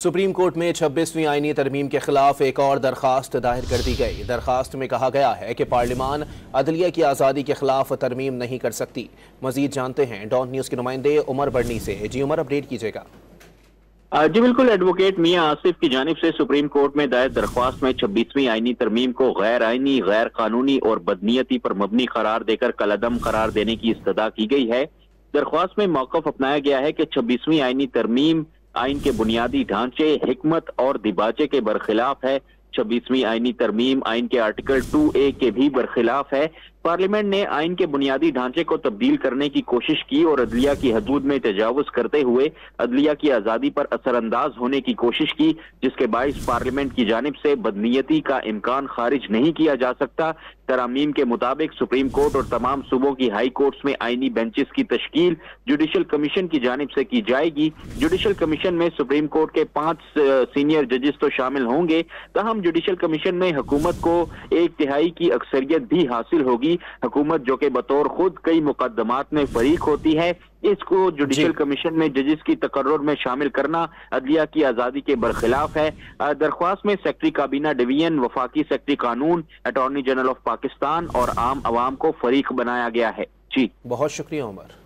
Supreme court में 26वीं आईनी तरमीम के खिलाफ एक और दरखास्त दायर कर दी गई। दरखास्त में कहा गया है कि पार्लियामान अदलिया की आज़ादी के खिलाफ तरमीम नहीं कर सकती। मजीद जानते हैं डॉन न्यूज़ के नुमाइंदे उमर बढ़नी से। जी उमर, अपडेट कीजिएगा। जी बिल्कुल, एडवोकेट मियां आसिफ की जानिब से सुप्रीम कोर्ट में दायर दरख्वास्त में 26वीं आईनी तरमीम को गैर आईनी, गैर कानूनी और बदनीयती पर मबनी करार देकर कलअदम करार देने की इस्तदा की गई है। दरख्वास्त में मौक़िफ़ अपनाया गया है कि 26वीं आईनी तरमीम आइन के बुनियादी ढांचे, हिकमत और दिबाचे के बरखिलाफ है। 26वीं आईनी तरमीम आइन के आर्टिकल 2A के भी बरखिलाफ है। पार्लियामेंट ने आइन के बुनियादी ढांचे को तब्दील करने की कोशिश की और अदलिया की हदूद में तजावुज करते हुए अदलिया की आज़ादी पर असरअंदाज होने की कोशिश की, जिसके बाइस पार्लियामेंट की जानिब से बदनीयती का इम्कान खारिज नहीं किया जा सकता। तरामीम के मुताबिक सुप्रीम कोर्ट और तमाम सूबों की हाई कोर्ट्स में आईनी बेंचेस की तश्कील जुडिशल कमीशन की जानिब से की जाएगी। जुडिशल कमीशन में सुप्रीम कोर्ट के 5 सीनियर जजेस तो शामिल होंगे, तहम जुडिशल कमीशन में हुकूमत को 1/3 की अक्सरियत भी हासिल होगी। हुकूमत जो कि बतौर खुद कई मुकदमात में फरीक होती है, इसको जुडिशल कमीशन में जजेस की तकर्रुर में शामिल करना अदलिया की आज़ादी के बरखिलाफ है। दरख्वास्त में सेक्रेटरी काबीना डिवीजन, वफाकी सेक्रेटरी कानून, अटॉर्नी जनरल ऑफ पाकिस्तान और आम अवाम को फरीक बनाया गया है। जी बहुत शुक्रिया उमर।